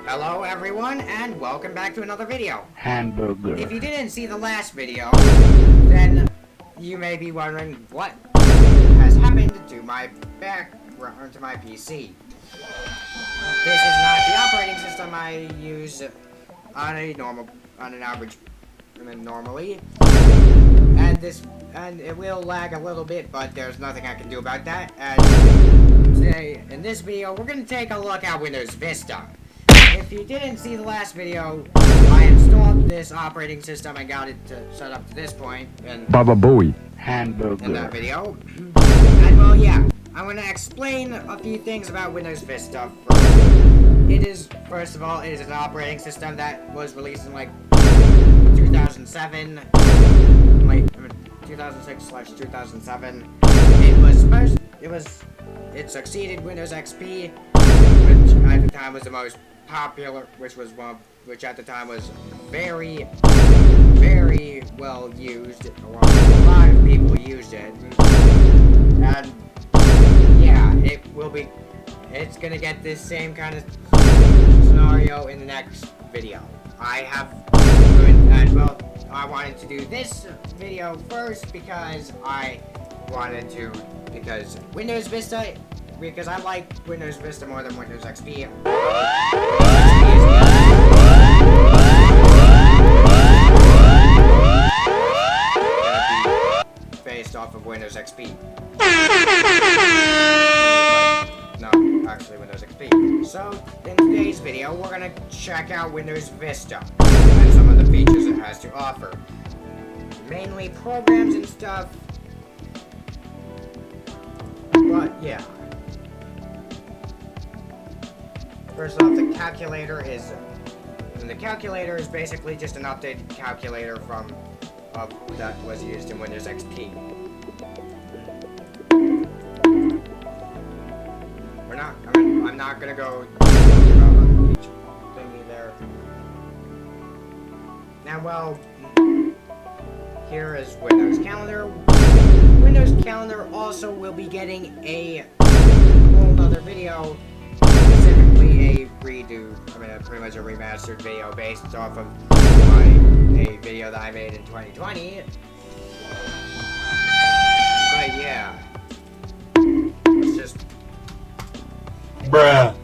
Hello everyone, and welcome back to another video. Hamburger. If you didn't see the last video, then you may be wondering what has happened to my background, to my PC. This is not the operating system I use normally, and it will lag a little bit, but there's nothing I can do about that. And today, in this video, we're gonna take a look at Windows Vista. If you didn't see the last video, I installed this operating system and got it set up to this point, and Baba Booey. Hamburger. in that video. And well, yeah, I'm gonna explain a few things about Windows Vista first. First of all, it is an operating system that was released in like 2007, 2006/2007. It succeeded Windows XP, which at the time was the most popular, which at the time was very, very well used. A lot of people used it, and yeah, it's gonna get this same kind of scenario in the next video. I wanted to do this video first because Windows Vista, because I like Windows Vista more than Windows XP. Based off of Windows XP. No, actually Windows XP. So, in today's video, we're gonna check out Windows Vista and some of the features it has to offer. Mainly programs and stuff. But, yeah. First off, the calculator is basically just an updated calculator that was used in Windows XP. I'm not gonna go about each thingy there. Now, well, here is Windows Calendar. Windows Calendar also will be getting a whole other video, specifically pretty much a remastered video based off of a video that I made in 2020. But yeah, it's just bruh.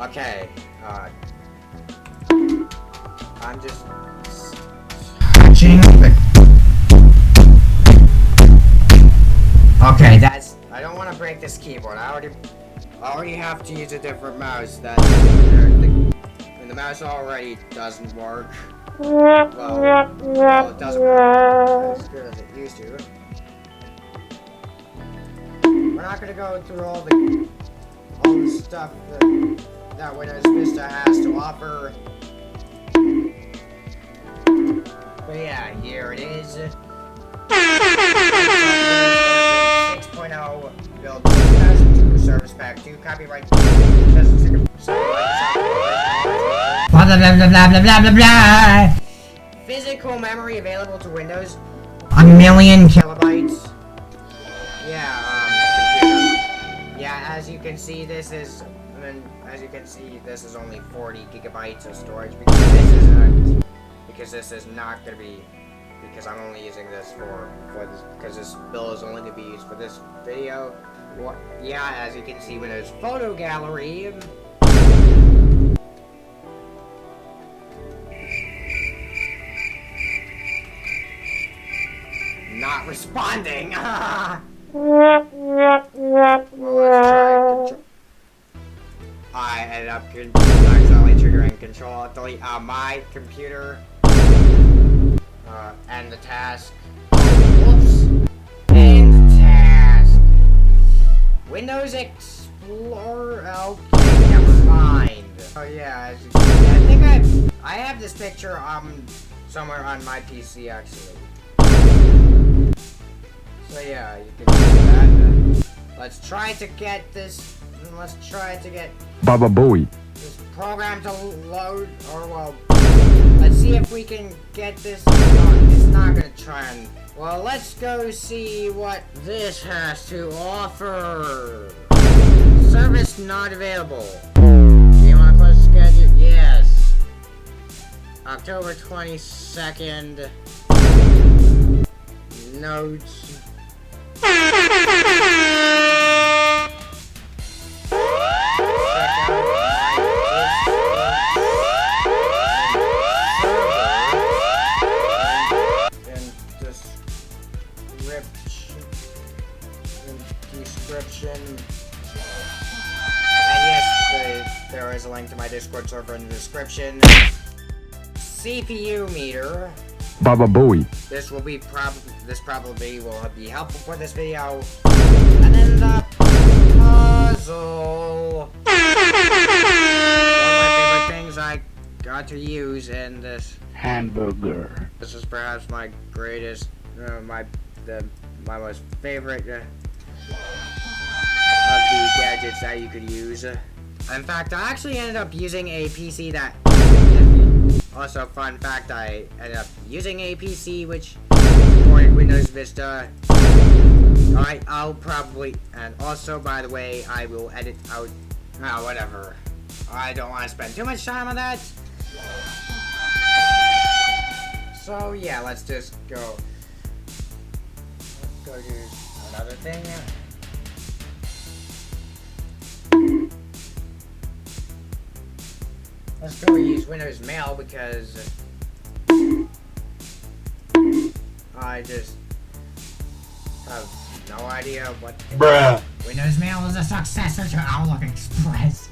Okay, I'm just okay, I don't want to break this keyboard. I already have to use a different mouse and the mouse already doesn't work. Well, it doesn't work as good as it used to. We're not gonna go through all the stuff that Windows Vista has to offer. But yeah, here it is. 6.0 build 2002 Service Pack 2 copyright. Blah blah blah blah blah blah blah. Physical memory available to Windows, 1,000,000 kilobytes. Yeah, as you can see, this is only 40 gigabytes of storage because I'm only using this because this bill is only to be used for this video. Well, yeah, as you can see, Windows Photo Gallery. Not responding. Well, let's try I ended up accidentally triggering Control-Delete on my computer. End the task. Whoops. End the task. Windows Explorer. Okay, never mind. Oh yeah, as you can see, I think I have this picture somewhere on my PC actually. So yeah, you can see that. Let's try to get this. Baba Booey. This program to load, or well, let's see if we can get this. It's not gonna try and. Well, let's go see what this has to offer. Service not available. Do you want to close schedule? Yeah. October 22nd. Notes. Description. And yes, there is a link to my Discord server in the description. CPU meter. Baba Booey. This probably will be helpful for this video. And then the puzzle. One of my favorite things I got to use in this Hamburger. This is perhaps my greatest, my most favorite of the gadgets that you could use. In fact, I actually ended up using a PC that. Also, fun fact, I ended up using a PC which supported Windows Vista. I'll probably, and also, by the way, I will edit out, whatever. I don't want to spend too much time on that. So, yeah, let's just go. Let's go do another thing. Let's go use Windows Mail because I just have no idea what. Bruh. Windows Mail is a successor to Outlook Express.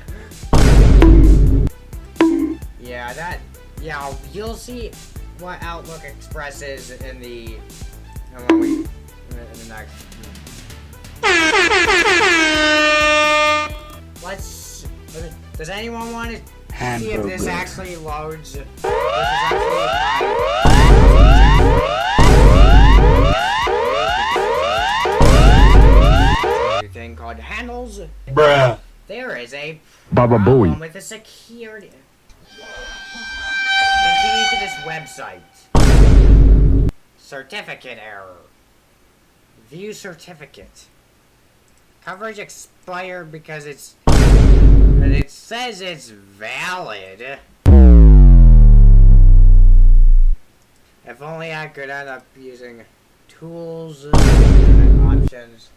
Yeah, you'll see what Outlook Express is in the next. Does anyone want to see if this actually loads? This is actually a thing called handles. Bruh. There is a Baba problem Booey. with the security. Continue to this website. Certificate error. View certificate. Coverage expired because it says it's valid. If only I could end up using tools and options.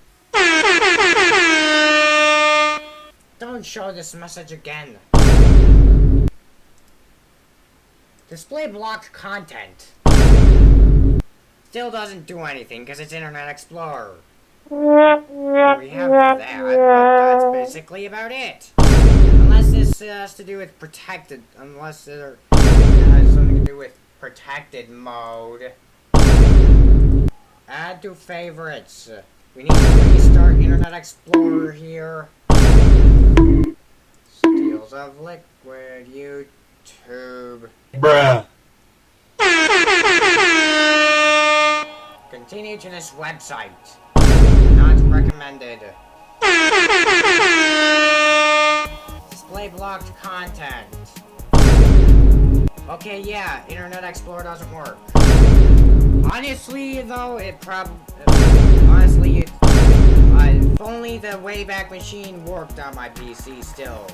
Don't show this message again. Display blocked content. Still doesn't do anything because it's Internet Explorer. We have that, but that's basically about it. Unless this has to do with protected, unless it has something to do with protected mode. Add to favorites. We need to restart Internet Explorer here. Steals of liquid, YouTube. Bruh. Continue to this website. Not recommended. Display blocked content. Okay, yeah, Internet Explorer doesn't work. Honestly, though, if only the Wayback Machine worked on my PC still.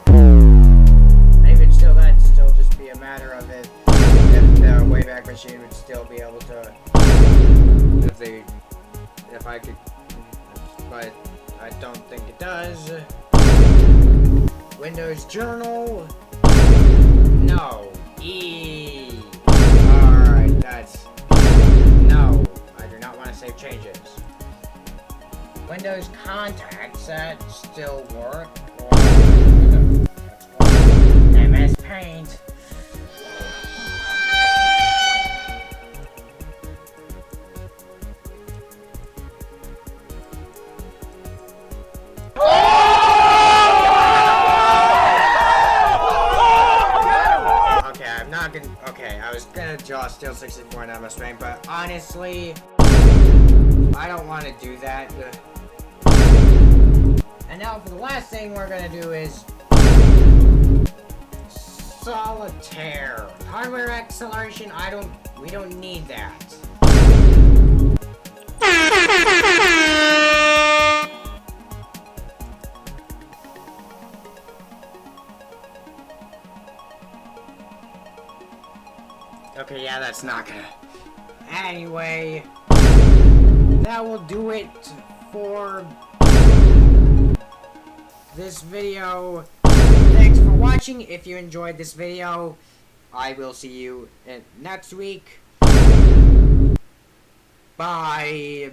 Even still, that'd still just be a matter of it. If the Wayback Machine would still be able to, if I could, but I don't think it does. Windows Journal, no. Alright, that's, no. I do not want to save changes. Windows Contacts, that still work. MS Paint. Okay, I was gonna draw Steel 64 in MS Paint, but honestly, I don't want to do that. And now for the last thing we're gonna do is Solitaire. Hardware acceleration, we don't need that. Okay, yeah, that's not gonna... Anyway, that will do it for this video. Thanks for watching. If you enjoyed this video, I will see you next week. Bye.